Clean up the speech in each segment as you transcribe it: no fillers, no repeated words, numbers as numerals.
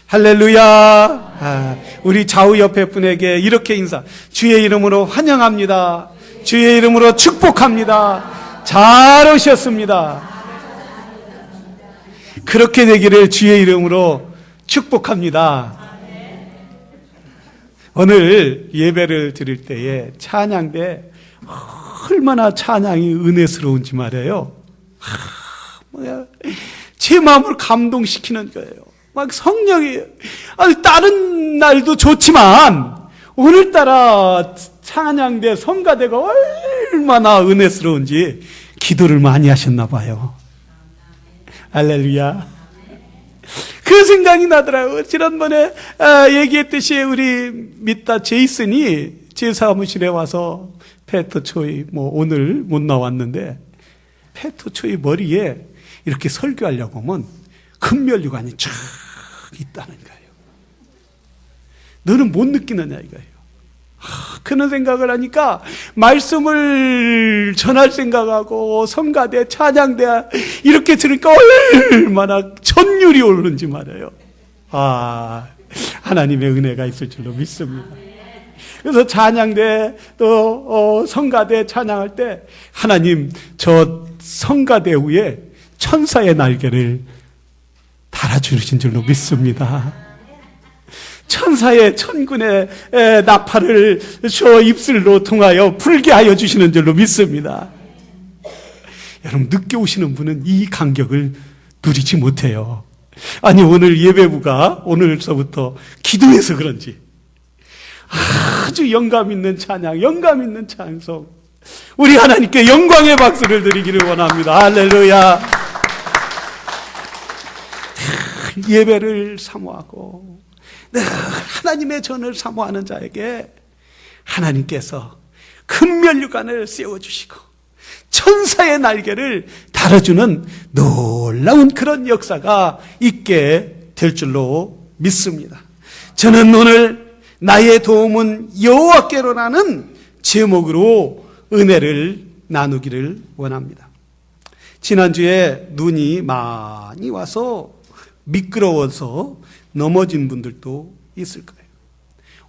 할렐루야. 우리 좌우 옆에 분에게 이렇게 인사. 주의 이름으로 환영합니다. 주의 이름으로 축복합니다. 잘 오셨습니다. 그렇게 되기를 주의 이름으로 축복합니다. 오늘 예배를 드릴 때에 찬양대 얼마나 찬양이 은혜스러운지 말이에요. 제 마음을 감동시키는 거예요. 막 성령이, 다른 날도 좋지만 오늘따라 찬양대 성가대가 얼마나 은혜스러운지 기도를 많이 하셨나 봐요. 할렐루야. 그 생각이 나더라고요. 지난번에 얘기했듯이 우리 믿다 제이슨이 제 사무실에 와서 페토초이, 오늘 못 나왔는데 페토초이 머리에 이렇게 설교하려고 하면 금면류관이 쫙 있다는 거예요. 너는 못 느끼느냐 이거예요. 그런 생각을 하니까 말씀을 전할 생각하고 성가대, 찬양대 이렇게 들으니까 얼마나 전율이 오르는지 말이에요. 하나님의 은혜가 있을 줄로 믿습니다. 그래서 찬양대 또 성가대 찬양할 때 하나님 저 성가대 위에 천사의 날개를 달아주신 줄로 믿습니다. 천사의 천군의 나팔을 저 입술로 통하여 불게 하여 주시는 줄로 믿습니다. 여러분, 늦게 오시는 분은 이 감격을 누리지 못해요. 오늘 예배부가 오늘서부터 기도해서 그런지 아주 영감 있는 찬양, 영감 있는 찬송, 우리 하나님께 영광의 박수를 드리기를 원합니다. 할렐루야. 예배를 사모하고 늘 하나님의 전을 사모하는 자에게 하나님께서 금면류관을 씌워주시고 천사의 날개를 달아주는 놀라운 그런 역사가 있게 될 줄로 믿습니다. 저는 오늘 나의 도움은 여호와께로라는 제목으로 은혜를 나누기를 원합니다. 지난주에 눈이 많이 와서 미끄러워서 넘어진 분들도 있을 거예요.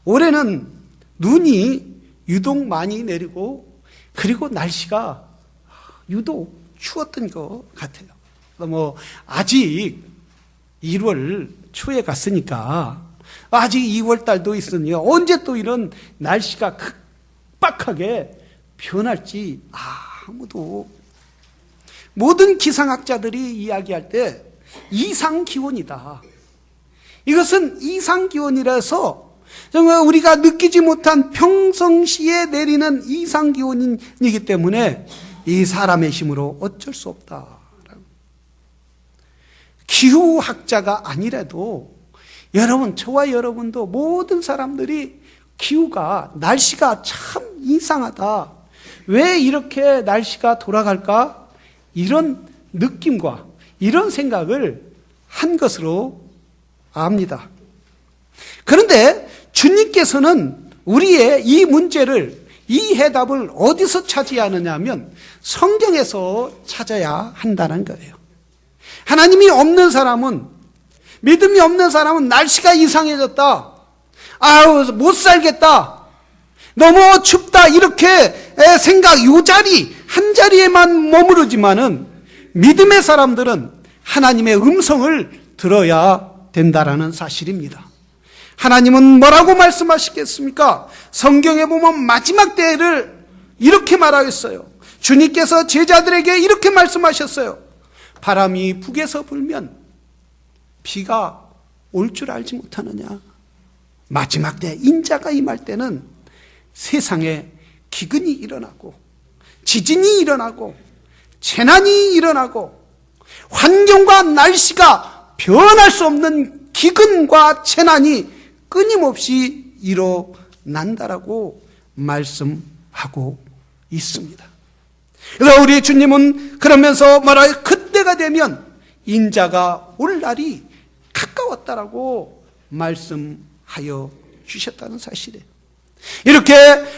올해는 눈이 유독 많이 내리고 그리고 날씨가 유독 추웠던 것 같아요. 아직 1월 초에 갔으니까 아직 2월 달도 있으니 언제 또 이런 날씨가 급박하게 변할지 아무도, 모든 기상학자들이 이야기할 때 이상기온이다. 이것은 이상기온이라서 정말 우리가 느끼지 못한 평상시에 내리는 이상기온이기 때문에 이 사람의 힘으로 어쩔 수 없다. 기후학자가 아니라도 여러분, 저와 여러분도 모든 사람들이 기후가, 날씨가 참 이상하다, 왜 이렇게 날씨가 돌아갈까, 이런 느낌과 이런 생각을 한 것으로 압니다. 그런데 주님께서는 우리의 이 문제를, 이 해답을 어디서 찾아야 하면 성경에서 찾아야 한다는 거예요. 하나님이 없는 사람은, 믿음이 없는 사람은 날씨가 이상해졌다, 못 살겠다, 너무 춥다, 이렇게 생각, 한 자리에만 머무르지만은 믿음의 사람들은 하나님의 음성을 들어야 된다라는 사실입니다. 하나님은 뭐라고 말씀하시겠습니까? 성경에 보면 마지막 때를 이렇게 말하겠어요. 주님께서 제자들에게 이렇게 말씀하셨어요. 바람이 북에서 불면 비가 올 줄 알지 못하느냐. 마지막 때 인자가 임할 때는 세상에 기근이 일어나고 지진이 일어나고 재난이 일어나고 환경과 날씨가 변할 수 없는 기근과 재난이 끊임없이 일어난다라고 말씀하고 있습니다. 그래서 우리 주님은 그러면서 말하여 그때가 되면 인자가 올 날이 가까웠다라고 말씀하여 주셨다는 사실이에요. 이렇게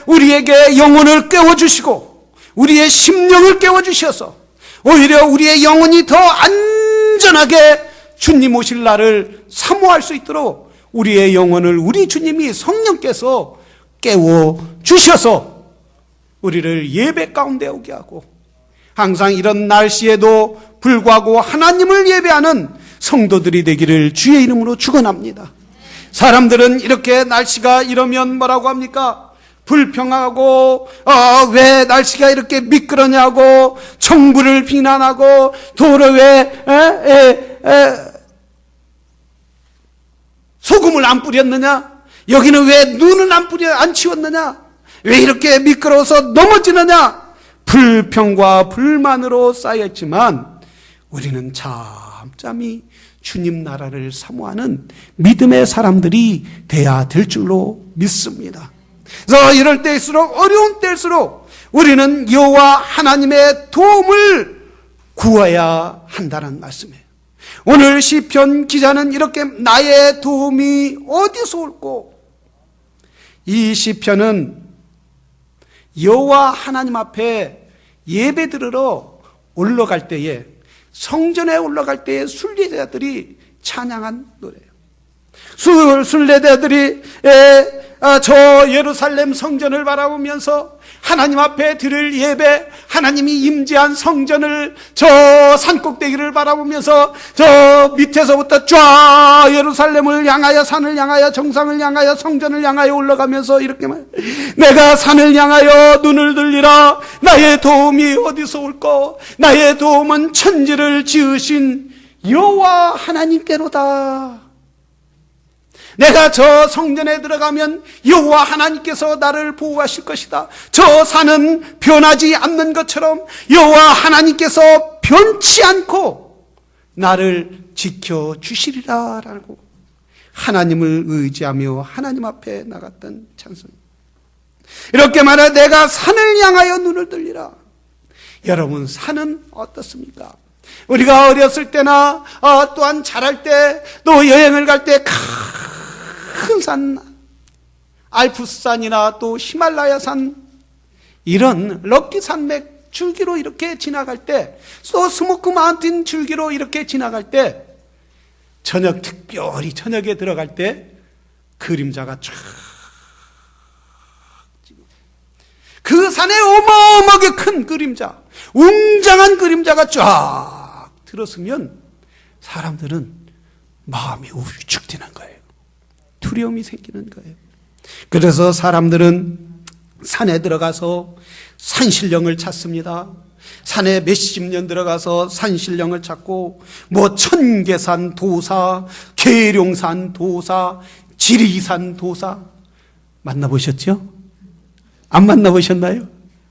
우리에게 영혼을 깨워주시고 우리의 심령을 깨워주셔서 오히려 우리의 영혼이 더 안전하게 주님 오실 날을 사모할 수 있도록 우리의 영혼을 우리 주님이 성령께서 깨워주셔서 우리를 예배 가운데 오게 하고, 항상 이런 날씨에도 불구하고 하나님을 예배하는 성도들이 되기를 주의 이름으로 축원합니다. 사람들은 이렇게 날씨가 이러면 뭐라고 합니까? 불평하고 왜 날씨가 이렇게 미끄러냐고, 정부를 비난하고, 도로 왜 소금을 안 뿌렸느냐, 여기는 왜 눈을 안 치웠느냐, 왜 이렇게 미끄러워서 넘어지느냐, 불평과 불만으로 쌓였지만 우리는 잠잠히 주님 나라를 사모하는 믿음의 사람들이 돼야 될 줄로 믿습니다. 그래서 이럴 때일수록, 어려운 때일수록 우리는 여호와 하나님의 도움을 구해야 한다는 말씀이에요. 오늘 시편 기자는 이렇게 나의 도움이 어디서 올꼬? 이 시편은 여호와 하나님 앞에 예배 드리러 올라갈 때에, 성전에 올라갈 때에 순례자들이 찬양한 노래예요. 순례자들이 저 예루살렘 성전을 바라보면서 하나님 앞에 드릴 예배, 하나님이 임재한 성전을, 저 산꼭대기를 바라보면서 저 밑에서부터 쫙 예루살렘을 향하여, 산을 향하여, 정상을 향하여, 성전을 향하여 올라가면서 이렇게 말, 내가 산을 향하여 눈을 들리라. 나의 도움이 어디서 올까? 나의 도움은 천지를 지으신 여호와 하나님께로다. 내가 저 성전에 들어가면 여호와 하나님께서 나를 보호하실 것이다. 저 산은 변하지 않는 것처럼 여호와 하나님께서 변치 않고 나를 지켜주시리라 라고 하나님을 의지하며 하나님 앞에 나갔던 찬송. 이렇게 말해 내가 산을 향하여 눈을 들리라. 여러분, 산은 어떻습니까? 우리가 어렸을 때나 또한 자랄 때, 또 여행을 갈 때 큰 산, 알프스산이나 또 히말라야산, 이런 럭키 산맥 줄기로 이렇게 지나갈 때, 또 스모크 마운틴 줄기로 이렇게 지나갈 때, 특별히 저녁에 들어갈 때 그림자가 쫙, 그 산에 어마어마하게 큰 그림자, 웅장한 그림자가 쫙 들었으면 사람들은 마음이 우측되는 거예요. 두려움이 생기는 거예요. 그래서 사람들은 산에 들어가서 산신령을 찾습니다. 산에 몇십 년 들어가서 산신령을 찾고, 천계산 도사, 계룡산 도사, 지리산 도사 만나보셨죠? 안 만나보셨나요?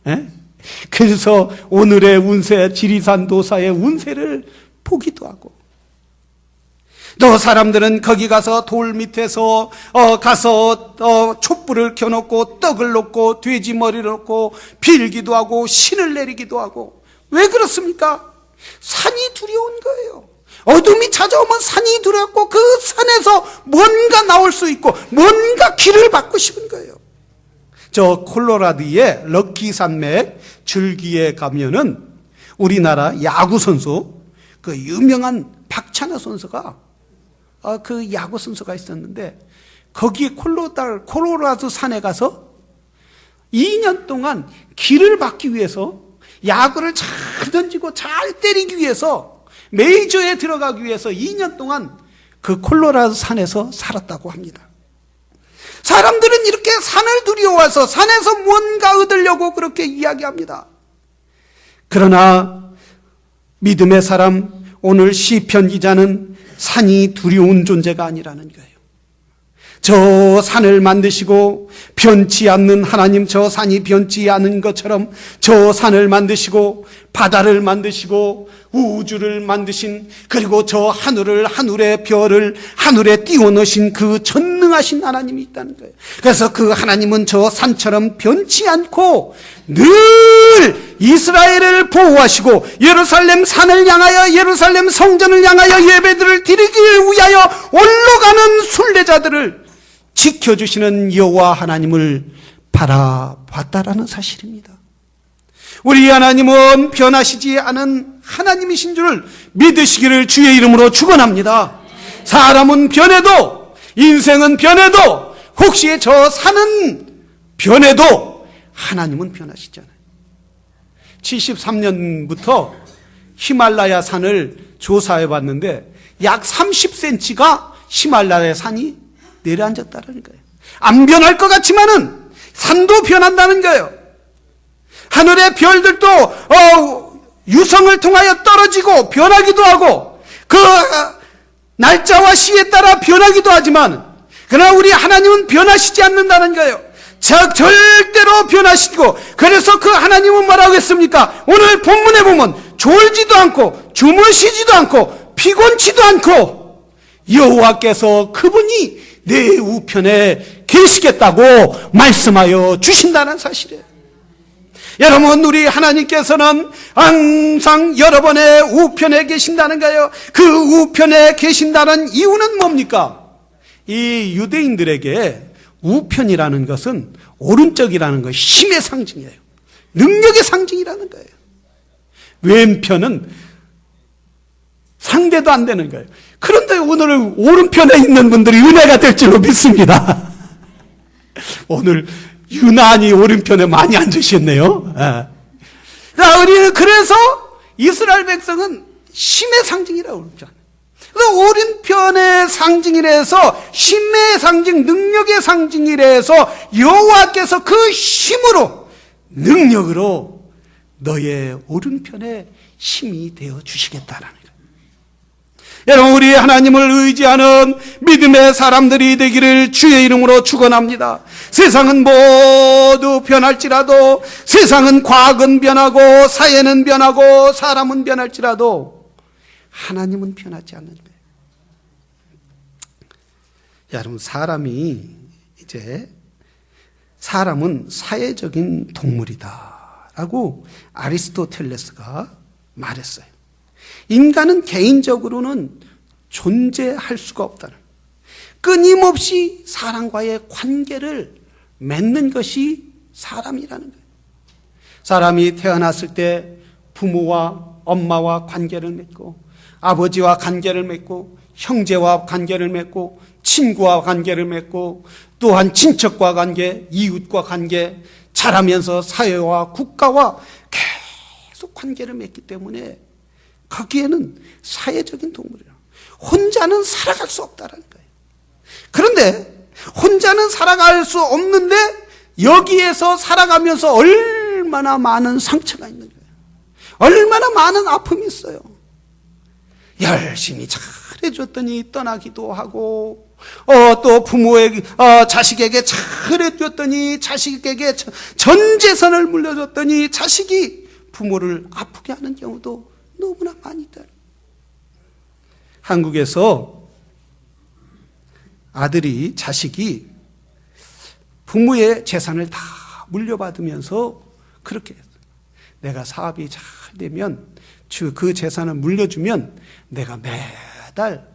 에? 그래서 오늘의 운세, 지리산 도사의 운세를 보기도 하고, 또 사람들은 거기 가서 돌 밑에서 촛불을 켜놓고 떡을 놓고 돼지 머리를 놓고 빌기도 하고 신을 내리기도 하고. 왜 그렇습니까? 산이 두려운 거예요. 어둠이 찾아오면 산이 두렵고 그 산에서 뭔가 나올 수 있고 뭔가 길을 받고 싶은 거예요. 저 콜로라도의 럭키 산맥 줄기에 가면은 우리나라 야구 선수, 그 유명한 박찬호 선수가 그 야구 선수가 있었는데, 거기 콜로라도 산에 가서 2년 동안 길을 받기 위해서, 야구를 잘 던지고 잘 때리기 위해서, 메이저에 들어가기 위해서 2년 동안 그 콜로라도 산에서 살았다고 합니다. 사람들은 이렇게 산을 두려워해서 산에서 뭔가 얻으려고 그렇게 이야기합니다. 그러나 믿음의 사람, 오늘 시편 기자는 산이 두려운 존재가 아니라는 거예요. 저 산을 만드시고 변치 않는 하나님, 저 산이 변치 않은 것처럼 저 산을 만드시고 바다를 만드시고 우주를 만드신, 그리고 저 하늘의 별을 하늘에 띄워넣으신 그 전능하신 하나님이 있다는 거예요. 그래서 그 하나님은 저 산처럼 변치 않고 늘 이스라엘을 보호하시고 예루살렘 산을 향하여, 예루살렘 성전을 향하여 예배들을 드리기 위하여 올라가는 순례자들을 지켜주시는 여호와 하나님을 바라봤다라는 사실입니다. 우리 하나님은 변하시지 않은 하나님이신 줄을 믿으시기를 주의 이름으로 축원합니다. 사람은 변해도, 인생은 변해도, 혹시 저 산은 변해도 하나님은 변하시잖아요. 73년부터 히말라야 산을 조사해 봤는데 약 30cm가 히말라야 산이 내려앉았다는 거예요. 안 변할 것 같지만은 산도 변한다는 거예요. 하늘의 별들도 유성을 통하여 떨어지고 변하기도 하고 그 날짜와 시에 따라 변하기도 하지만 그러나 우리 하나님은 변하시지 않는다는 거예요. 절대로 변하시고, 그래서 그 하나님은 뭐라고 했습니까? 오늘 본문에 보면 졸지도 않고 주무시지도 않고 피곤치도 않고 여호와께서 그분이 내 우편에 계시겠다고 말씀하여 주신다는 사실이에요. 여러분, 우리 하나님께서는 항상 여러분의 우편에 계신다는 거예요. 그 우편에 계신다는 이유는 뭡니까? 이 유대인들에게 우편이라는 것은 오른쪽이라는 것, 힘의 상징이에요. 능력의 상징이라는 거예요. 왼편은 상대도 안 되는 거예요. 그런데 오늘 오른편에 있는 분들이 은혜가 될 줄로 믿습니다. 오늘 유난히 오른편에 많이 앉으셨네요. 자, 우리는 그래서 이스라엘 백성은 힘의 상징이라고 그러죠. 그래서 오른편의 상징이라서 힘의 상징, 능력의 상징이라서 여호와께서 그 힘으로, 능력으로 너의 오른편에 힘이 되어 주시겠다라는 거예요. 여러분, 우리 하나님을 의지하는 믿음의 사람들이 되기를 주의 이름으로 축원합니다. 세상은 모두 변할지라도, 세상은 과학은 변하고 사회는 변하고 사람은 변할지라도 하나님은 변하지 않는 거예요. 여러분, 사람은 사회적인 동물이다라고 아리스토텔레스가 말했어요. 인간은 개인적으로는 존재할 수가 없다는, 끊임없이 사람과의 관계를 맺는 것이 사람이라는 거예요. 사람이 태어났을 때 부모와 엄마와 관계를 맺고, 아버지와 관계를 맺고, 형제와 관계를 맺고, 친구와 관계를 맺고, 또한 친척과 관계, 이웃과 관계, 자라면서 사회와 국가와 계속 관계를 맺기 때문에 거기에는 사회적인 동물이에요. 혼자는 살아갈 수 없다는 거예요. 그런데 혼자는 살아갈 수 없는데 여기에서 살아가면서 얼마나 많은 상처가 있는 거예요. 얼마나 많은 아픔이 있어요. 열심히 잘해줬더니 떠나기도 하고, 또 부모에게, 자식에게 잘해줬더니 자식에게 전 재산을 물려줬더니 자식이 부모를 아프게 하는 경우도 너무나 많이 있다. 한국에서 자식이 부모의 재산을 다 물려받으면서 그렇게 했어요. 내가 사업이 잘 되면 그 재산을 물려주면 내가 매달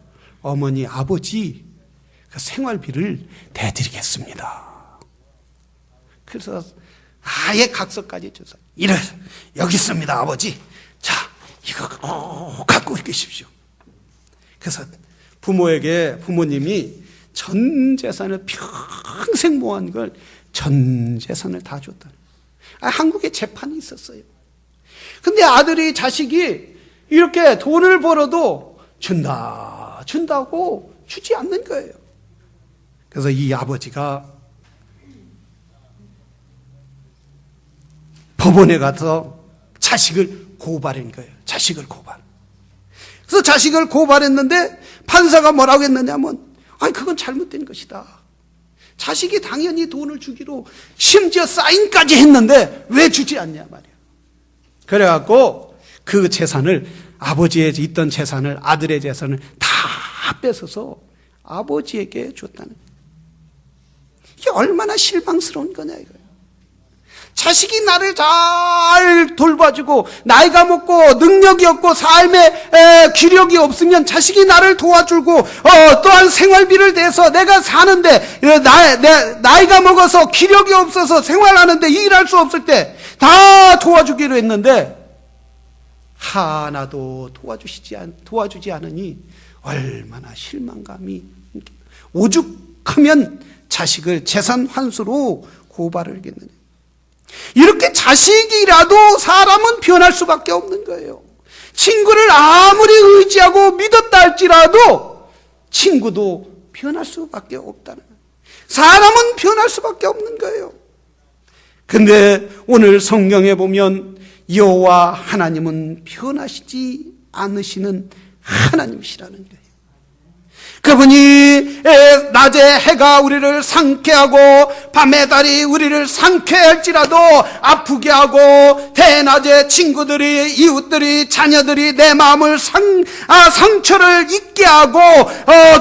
어머니, 아버지 그 생활비를 대드리겠습니다. 그래서 아예 각서까지 줘서 여기 있습니다, 아버지. 자, 이거 갖고 계십시오. 그래서 부모님이 전 재산을 평생 모은 걸 전 재산을 다 줬다는. 한국에 재판이 있었어요. 근데 자식이 이렇게 돈을 벌어도 준다고 주지 않는 거예요. 그래서 이 아버지가 법원에 가서 자식을 고발한 거예요. 자식을 고발. 그래서 자식을 고발했는데 판사가 뭐라고 했느냐면, 그건 잘못된 것이다. 자식이 당연히 돈을 주기로 심지어 사인까지 했는데 왜 주지 않냐 말이에요. 그래갖고 그 재산을, 아버지의 있던 재산을, 아들의 재산을 다 뺏어서 아버지에게 줬다는 거예요. 이게 얼마나 실망스러운 거냐 이거예요. 자식이 나를 잘 돌봐주고 나이가 먹고 능력이 없고 삶의 기력이 없으면 자식이 나를 도와주고 또한 생활비를 내서 내가 사는데 나이가 먹어서 기력이 없어서 생활하는데 일할 수 없을 때 다 도와주기로 했는데 하나도 도와주지 않으니 얼마나 실망감이. 오죽하면 자식을 재산 환수로 고발을 하겠느냐. 이렇게 자식이라도 사람은 변할 수밖에 없는 거예요. 친구를 아무리 의지하고 믿었다 할지라도 친구도 변할 수밖에 없다는 거예요. 사람은 변할 수밖에 없는 거예요. 근데 오늘 성경에 보면 여호와 하나님은 변하시지 않으시는 하나님이시라는 거예요. 그분이 낮에 해가 우리를 상쾌하고 밤에 달이 우리를 상쾌할지라도 아프게 하고, 대낮에 친구들이, 이웃들이, 자녀들이 내 마음을 상처를 입게 하고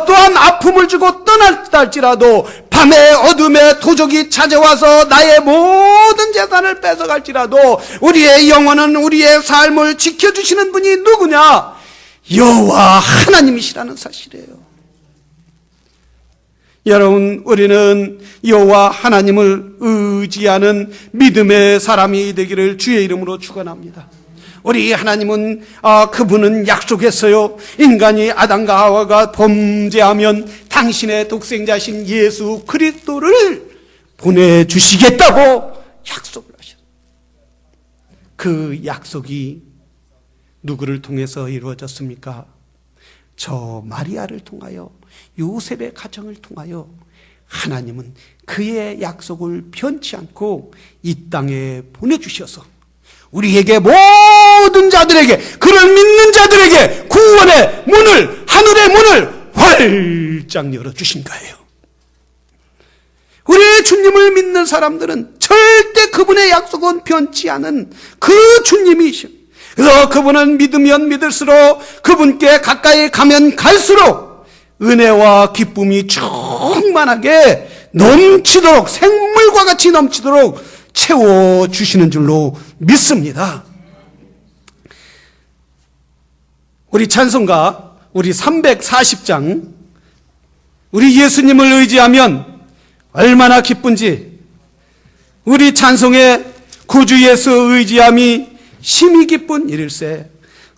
또한 아픔을 주고 떠났다 할지라도, 밤에 어둠에 도적이 찾아와서 나의 모든 재산을 뺏어갈지라도 우리의 영혼은, 우리의 삶을 지켜주시는 분이 누구냐? 여호와 하나님이시라는 사실이에요. 여러분, 우리는 여호와 하나님을 의지하는 믿음의 사람이 되기를 주의 이름으로 축원합니다. 우리 하나님은 그분은 약속했어요. 인간이 아담과 하와가 범죄하면 당신의 독생자신 예수 그리스도를 보내주시겠다고 약속을 하셨어요. 그 약속이 누구를 통해서 이루어졌습니까? 저 마리아를 통하여, 요셉의 가정을 통하여 하나님은 그의 약속을 변치 않고 이 땅에 보내주셔서 우리에게, 모든 자들에게, 그를 믿는 자들에게 구원의 문을, 하늘의 문을 활짝 열어주신 거예요. 우리 주님을 믿는 사람들은 절대 그분의 약속은 변치 않은 그 주님이시오. 그래서 그분은 믿으면 믿을수록, 그분께 가까이 가면 갈수록 은혜와 기쁨이 충만하게 넘치도록, 생물과 같이 넘치도록 채워주시는 줄로 믿습니다. 우리 찬송가, 우리 340장, 우리 예수님을 의지하면 얼마나 기쁜지, 우리 찬송의 구주 예수 의지함이 심히 기쁜 일일세,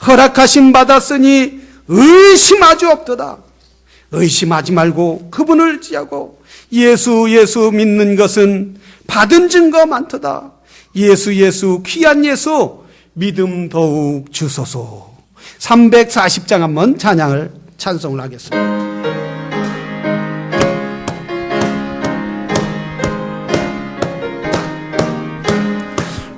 허락하심 받았으니 의심하지 없도다. 의심하지 말고 그분을 의지하고 예수 믿는 것은 받은 증거 많도다. 예수 귀한 예수 믿음 더욱 주소서. 340장 한번 찬송을 하겠습니다.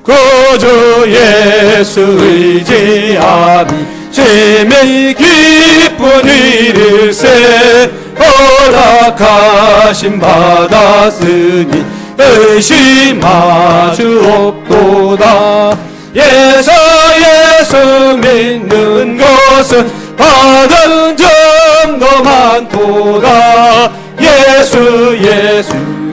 구주 예수 의지함이 심히 기쁜 일일세, 허락하심 받았으니 의심하지 없도다. 예수 믿는 것은 받은 증거 많도다. 예수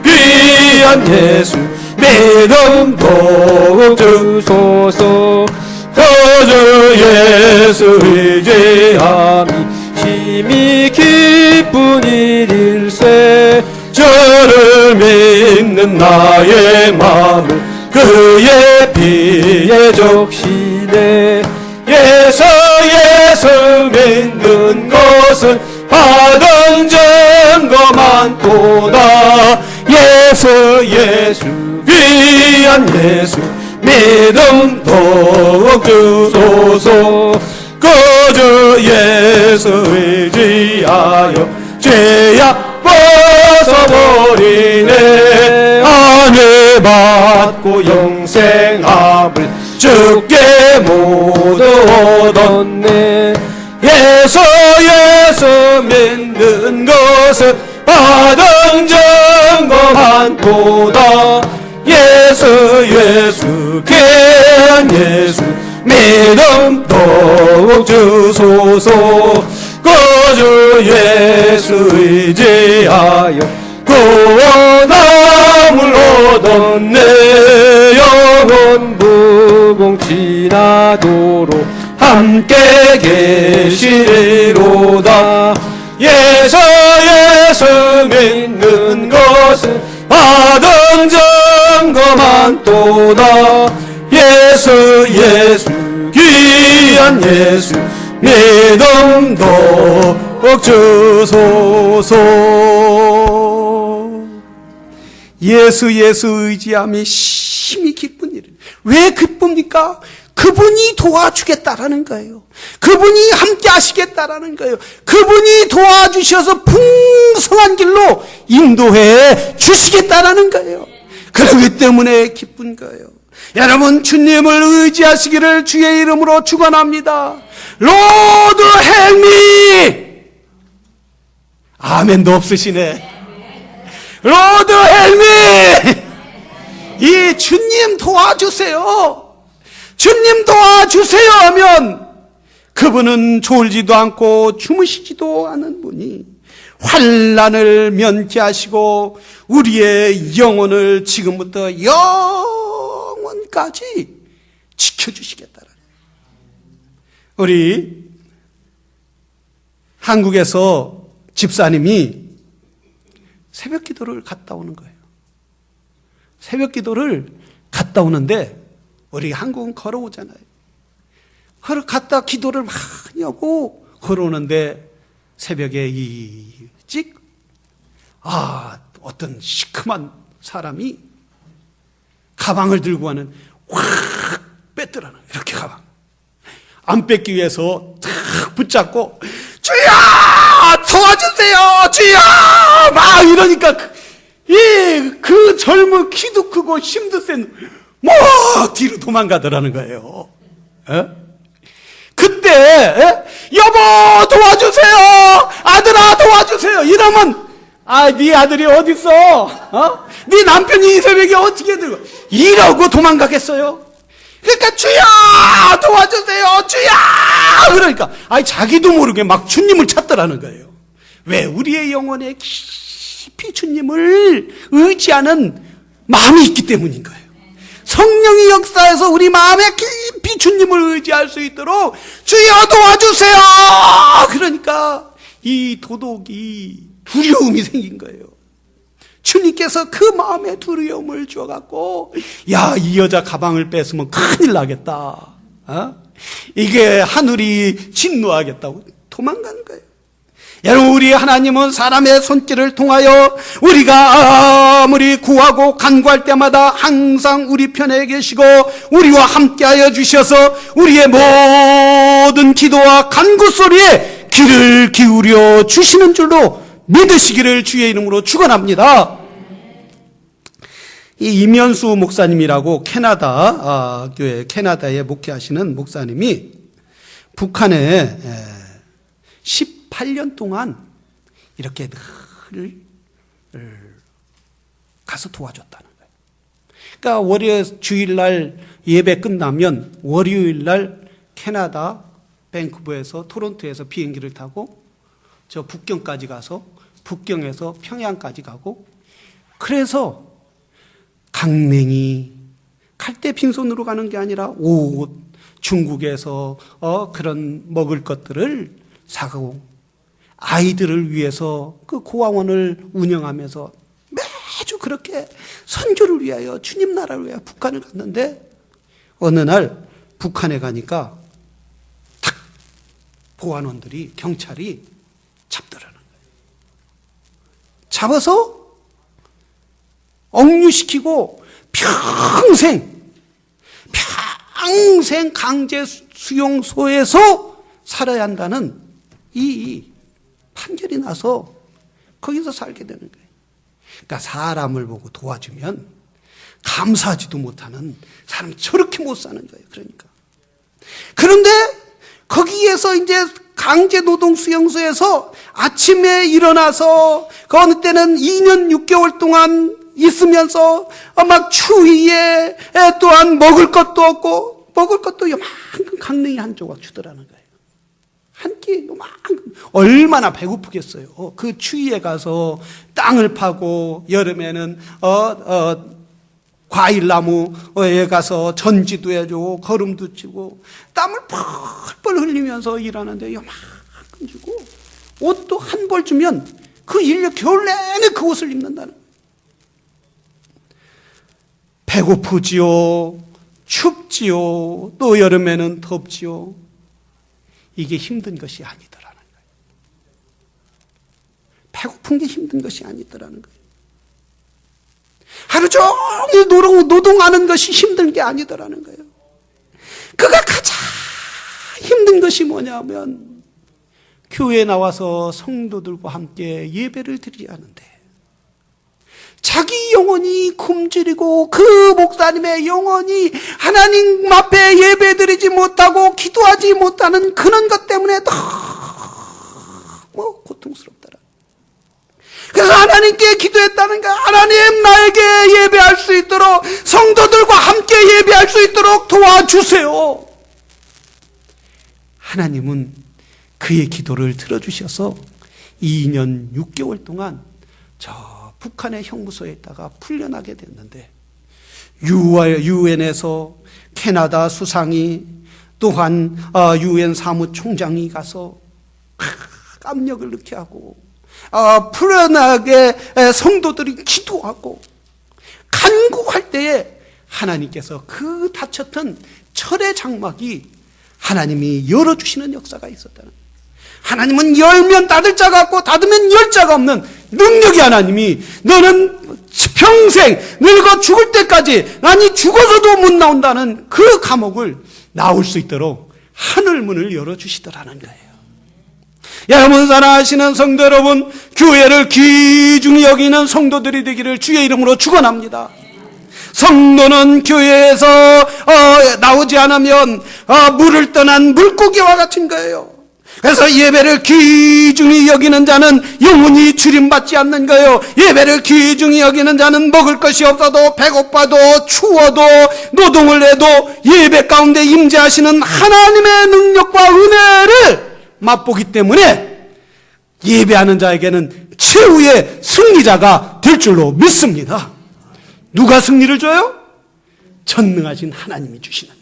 귀한 예수 믿음 더욱 주소서. 구주 예수 의지함이 심히 기쁜 일일세, 저를 믿는 나의 마음을 그의 피에 적시네. 예수 믿는 것은 받은 증거 많도다. 예수 귀한 예수 믿음 더욱 주소서. 구주 예수 의지하여 죄악 벗어버리네. 안에 받고 영생함을 주께 모두 얻었네. 예수 믿는 것은 받은 증거 많도다. 예수 귀한 예수 믿음 더욱 주소서. 구주 예수 의지하여 구원함을 얻었네. 영원 무궁지나도록 함께 계시리로다. 예수 믿는 것은 받은 증거 많도다. 예수 귀한 예수 믿음도 주소서. 예수 의지함이 심히 기쁜 일이에요. 왜 기쁩니까? 그분이 도와주겠다라는 거예요. 그분이 함께 하시겠다라는 거예요. 그분이 도와주셔서 풍성한 길로 인도해 주시겠다라는 거예요. 그렇기 때문에 기쁜 거예요. 여러분, 주님을 의지하시기를 주의 이름으로 축원합니다. Lord help me. 아멘도 없으시네. Lord help me. 이 주님 도와주세요. 주님 도와주세요 하면 그분은 졸지도 않고 주무시지도 않은 분이 환난을 면케하시고 우리의 영혼을 지금부터 영원까지 지켜주시겠다는. 우리 한국에서 집사님이 새벽 기도를 갔다 오는 거예요. 새벽 기도를 갔다 오는데 우리 한국은 걸어오잖아요. 갔다 기도를 많이 하고 걸어오는데 새벽에 일찍 어떤 시큼한 사람이 가방을 들고 가는 확 뺐더라는 거예요. 이렇게 가방. 안 뺏기 위해서 탁 붙잡고 주여 도와주세요 주여 막 이러니까 그 젊은 키도 크고 힘도 센 뭐 뒤로 도망가더라는 거예요. 그때 여보 도와주세요 아들아 도와주세요 이러면 네 아들이 어딨어? 네 남편이 이 새벽에 어떻게 들고 이러고 도망가겠어요? 그러니까 주여 도와주세요 주여 그러니까 자기도 모르게 막 주님을 찾더라는 거예요. 왜? 우리의 영혼에 깊이 주님을 의지하는 마음이 있기 때문인 거예요. 성령이 역사해서 우리 마음에 깊이 주님을 의지할 수 있도록 주여 도와주세요. 그러니까 이 도둑이 두려움이 생긴 거예요. 주님께서 그 마음에 두려움을 주어갖고 이 여자 가방을 뺏으면 큰일 나겠다. 이게 하늘이 진노하겠다고 도망가는 거예요. 여러분, 우리 하나님은 사람의 손길을 통하여 우리가 아무리 구하고 간구할 때마다 항상 우리 편에 계시고 우리와 함께하여 주셔서 우리의 모든 기도와 간구 소리에 귀를 기울여 주시는 줄로 믿으시기를 주의 이름으로 축원합니다. 이 임현수 목사님이라고 캐나다 교회 캐나다에 목회하시는 목사님이 북한에 18년 동안 이렇게 늘 가서 도와줬다는 거예요. 그러니까 월요일 주일날 예배 끝나면 월요일날 캐나다 밴쿠버에서 토론토에서 비행기를 타고 저 북경까지 가서 북경에서 평양까지 가고 그래서 강냉이 갈 때 빈손으로 가는 게 아니라 옷 중국에서 그런 먹을 것들을 사고 아이들을 위해서 그 고아원을 운영하면서 매주 그렇게 선교를 위하여 주님 나라를 위하여 북한을 갔는데 어느 날 북한에 가니까 탁 보안원들이 경찰이 잡더라는 거예요. 잡아서 억류시키고 평생 강제 수용소에서 살아야 한다는 이 판결이 나서 거기서 살게 되는 거예요. 그러니까 사람을 보고 도와주면 감사하지도 못하는 사람이 저렇게 못 사는 거예요. 그런데 거기에서 이제 강제 노동 수용소에서 아침에 일어나서 그 어느 때는 2년 6개월 동안 있으면서 막 추위에 또한 먹을 것도 없고 먹을 것도 요만큼 강냉이 한 조각 주더라는 거예요. 한 끼 요만큼. 얼마나 배고프겠어요. 그 추위에 가서 땅을 파고 여름에는 과일나무에 가서 전지도 해주고 거름도 치고 땀을 펄펄 흘리면서 일하는데 요만큼 주고 옷도 한 벌 주면 그 1년 겨울 내내 그 옷을 입는다는. 배고프지요. 춥지요. 또 여름에는 덥지요. 이게 힘든 것이 아니더라는 거예요. 배고픈 게 힘든 것이 아니더라는 거예요. 하루 종일 노동하는 것이 힘든 게 아니더라는 거예요. 그가 가장 힘든 것이 뭐냐면 교회에 나와서 성도들과 함께 예배를 드리지 않는데 자기 영혼이 굶주리고 그 목사님의 영혼이 하나님 앞에 예배드리지 못하고 기도하지 못하는 그런 것 때문에 너무 고통스럽더라. 그래서 하나님께 기도했다는 거야. 하나님, 나에게 예배할 수 있도록, 성도들과 함께 예배할 수 있도록 도와주세요. 하나님은 그의 기도를 들어주셔서 2년 6개월 동안 저 북한의 형무소에 있다가 풀려나게 됐는데, 유엔에서 캐나다 수상이 또한 유엔 사무총장이 가서 압력을 넣게 하고 풀어나게 성도들이 기도하고 간구할 때에 하나님께서 그 닫혔던 철의 장막이 하나님이 열어주시는 역사가 있었다는 거예요. 하나님은 열면 닫을 자가 없고 닫으면 열 자가 없는 능력이 하나님이 너는 평생 늙어 죽을 때까지 아니 죽어서도 못 나온다는 그 감옥을 나올 수 있도록 하늘문을 열어주시더라는 거예요. 여러분 사랑하시는 성도 여러분, 교회를 귀중히 여기는 성도들이 되기를 주의 이름으로 축원합니다. 성도는 교회에서 나오지 않으면 물을 떠난 물고기와 같은 거예요. 그래서 예배를 귀중히 여기는 자는 영원히 주림받지 않는 거예요. 예배를 귀중히 여기는 자는 먹을 것이 없어도 배고파도 추워도 노동을 해도 예배 가운데 임재하시는 하나님의 능력과 은혜를 맛보기 때문에 예배하는 자에게는 최후의 승리자가 될 줄로 믿습니다. 누가 승리를 줘요? 전능하신 하나님이 주시는 거예요.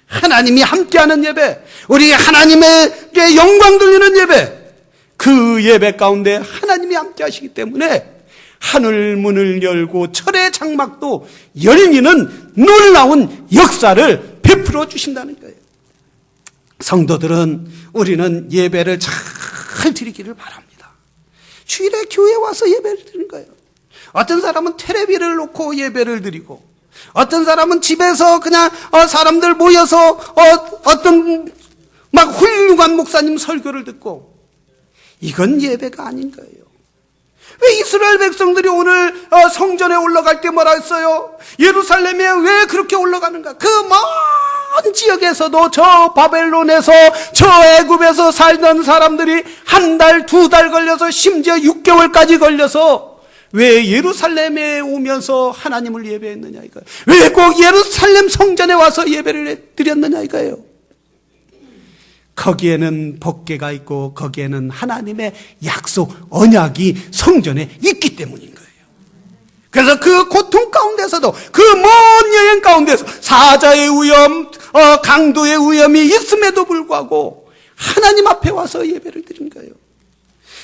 하나님이 함께하는 예배, 우리 하나님에게 영광 돌리는 예배, 그 예배 가운데 하나님이 함께하시기 때문에 하늘 문을 열고 철의 장막도 열리는 놀라운 역사를 베풀어 주신다는 거예요. 성도들은 우리는 예배를 잘 드리기를 바랍니다. 주일에 교회에 와서 예배를 드리는 거예요. 어떤 사람은 텔레비를 놓고 예배를 드리고, 어떤 사람은 집에서 그냥 사람들 모여서 어떤 막 훌륭한 목사님 설교를 듣고, 이건 예배가 아닌 거예요. 왜 이스라엘 백성들이 오늘 성전에 올라갈 때 뭐라 했어요? 예루살렘에 왜 그렇게 올라가는가? 그 먼 지역에서도 저 바벨론에서 저 애굽에서 살던 사람들이 한 달, 두 달 걸려서 심지어 6개월까지 걸려서 왜 예루살렘에 오면서 하나님을 예배했느냐 이거예요. 왜 꼭 예루살렘 성전에 와서 예배를 드렸느냐 이거예요. 거기에는 법궤가 있고 거기에는 하나님의 약속, 언약이 성전에 있기 때문인 거예요. 그래서 그 고통 가운데서도, 그 먼 여행 가운데서 사자의 위험, 강도의 위험이 있음에도 불구하고 하나님 앞에 와서 예배를 드린 거예요.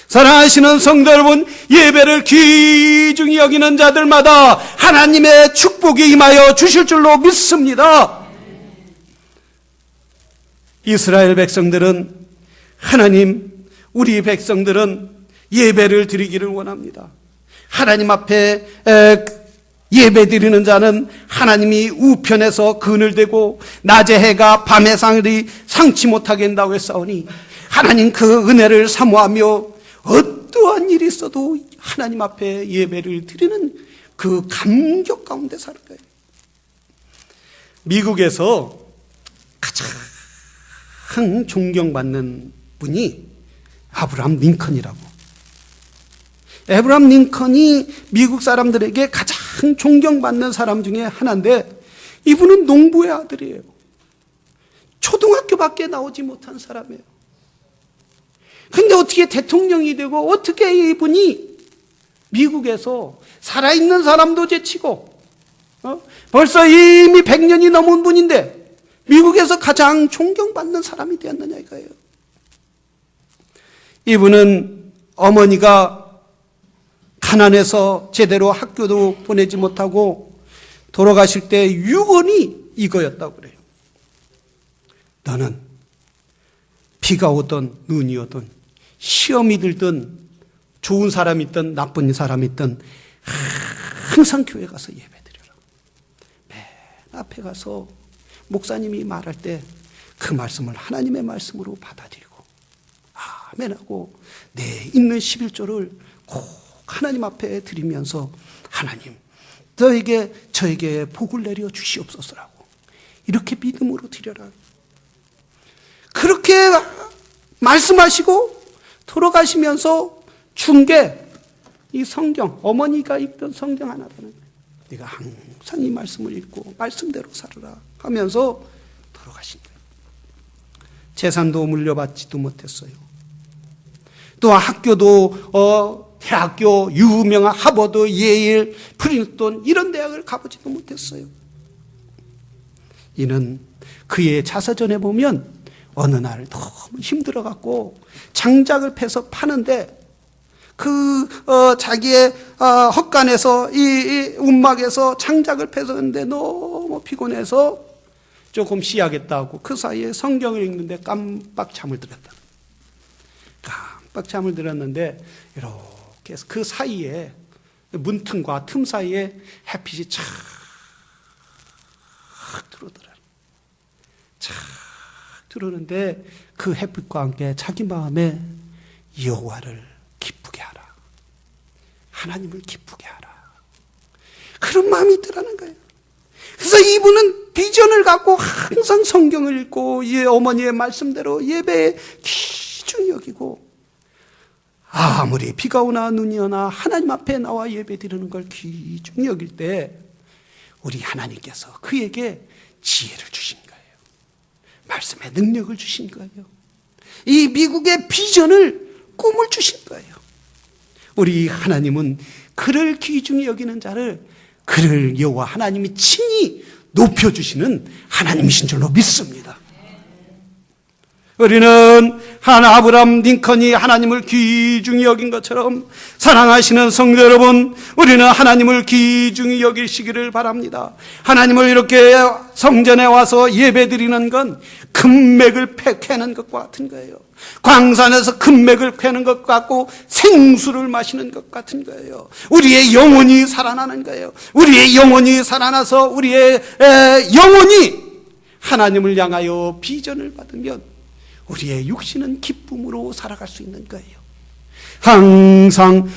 사랑하시는 성도 여러분, 예배를 귀중히 여기는 자들마다 하나님의 축복이 임하여 주실 줄로 믿습니다. 이스라엘 백성들은, 하나님, 우리 백성들은 예배를 드리기를 원합니다. 하나님 앞에 예배 드리는 자는 하나님이 우편에서 그늘 대고 낮의 해가 밤의 상을이 상치 못하게 한다고 했사오니, 하나님 그 은혜를 사모하며 어떠한 일이 있어도 하나님 앞에 예배를 드리는 그 감격 가운데 살 거예요. 미국에서 가장 존경받는 분이 아브라함 링컨이라고. 아브라함 링컨이 미국 사람들에게 가장 존경받는 사람 중에 하나인데, 이분은 농부의 아들이에요. 초등학교밖에 나오지 못한 사람이에요. 근데 어떻게 대통령이 되고, 어떻게 이분이 미국에서 살아있는 사람도 제치고, 벌써 이미 100년이 넘은 분인데 미국에서 가장 존경받는 사람이 되었느냐 이거예요. 이분은 어머니가 가난해서 제대로 학교도 보내지 못하고 돌아가실 때 유언이 이거였다고 그래요. 너는 비가 오든 눈이 오든 시험이 들든 좋은 사람이든 나쁜 사람이든 항상 교회 가서 예배드려라. 맨 앞에 가서 목사님이 말할 때 그 말씀을 하나님의 말씀으로 받아들이고 아멘하고 내 있는 11조를 꼭 하나님 앞에 드리면서 하나님 저에게 복을 내려 주시옵소서라고 이렇게 믿음으로 드려라. 그렇게 말씀하시고 돌아가시면서 준 게 이 성경, 어머니가 읽던 성경 하나라는 거예요. 네가 항상 이 말씀을 읽고 말씀대로 살아라 하면서 돌아가신 거예요. 재산도 물려받지도 못했어요. 또 학교도 대학교 유명한 하버드, 예일, 프린스턴 이런 대학을 가보지도 못했어요. 이는 그의 자서전에 보면 어느 날 너무 힘들어갖고 장작을 패서 파는데 자기의 헛간에서 이 움막에서 장작을 패서는데 너무 피곤해서 조금 쉬야겠다고 그 사이에 성경을 읽는데 깜빡 잠을 들었다. 깜빡 잠을 들었는데 이렇게 해서 그 사이에 문틈과 틈 사이에 햇빛이 착 들어오더라. 착 들어오는데 그 햇빛과 함께 자기 마음에 여호와를 기쁘게 하라. 하나님을 기쁘게 하라. 그런 마음이 있더라는 거예요. 그래서 이분은 비전을 갖고 항상 성경을 읽고 어머니의 말씀대로 예배에 귀중히 여기고 아무리 비가 오나 눈이 오나 하나님 앞에 나와 예배 드리는 걸 귀중히 여길 때 우리 하나님께서 그에게 지혜를 주신 거예요. 말씀의 능력을 주신 거예요. 이 미국의 비전을 꿈을 주신 거예요. 우리 하나님은 그를 귀중히 여기는 자를 그를 여호와 하나님이 친히 높여주시는 하나님이신 줄로 믿습니다. 우리는 아브라함 링컨이 하나님을 귀중히 여긴 것처럼 사랑하시는 성도 여러분, 우리는 하나님을 귀중히 여기시기를 바랍니다. 하나님을 이렇게 성전에 와서 예배드리는 건 금맥을 캐는 것과 같은 거예요. 광산에서 금맥을 캐는 것 같고 생수를 마시는 것 같은 거예요. 우리의 영혼이 살아나는 거예요. 우리의 영혼이 살아나서 우리의 영혼이 하나님을 향하여 비전을 받으면 우리의 육신은 기쁨으로 살아갈 수 있는 거예요. 항상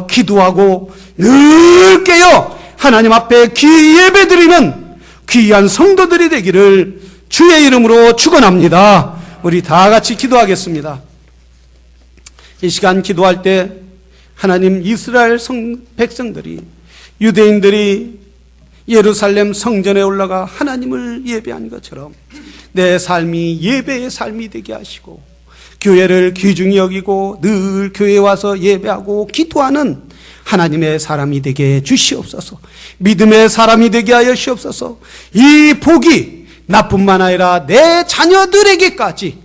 기도하고 늘 깨어 하나님 앞에 예배드리는 귀한 성도들이 되기를 주의 이름으로 축원합니다. 우리 다 같이 기도하겠습니다. 이 시간 기도할 때 하나님 이스라엘 백성들이 유대인들이 예루살렘 성전에 올라가 하나님을 예배한 것처럼 내 삶이 예배의 삶이 되게 하시고 교회를 귀중히 여기고 늘 교회에 와서 예배하고 기도하는 하나님의 사람이 되게 주시옵소서. 믿음의 사람이 되게 하여 주시옵소서. 이 복이 나뿐만 아니라 내 자녀들에게까지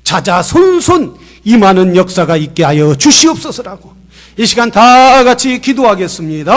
자자손손 임하는 역사가 있게 하여 주시옵소서라고 이 시간 다 같이 기도하겠습니다.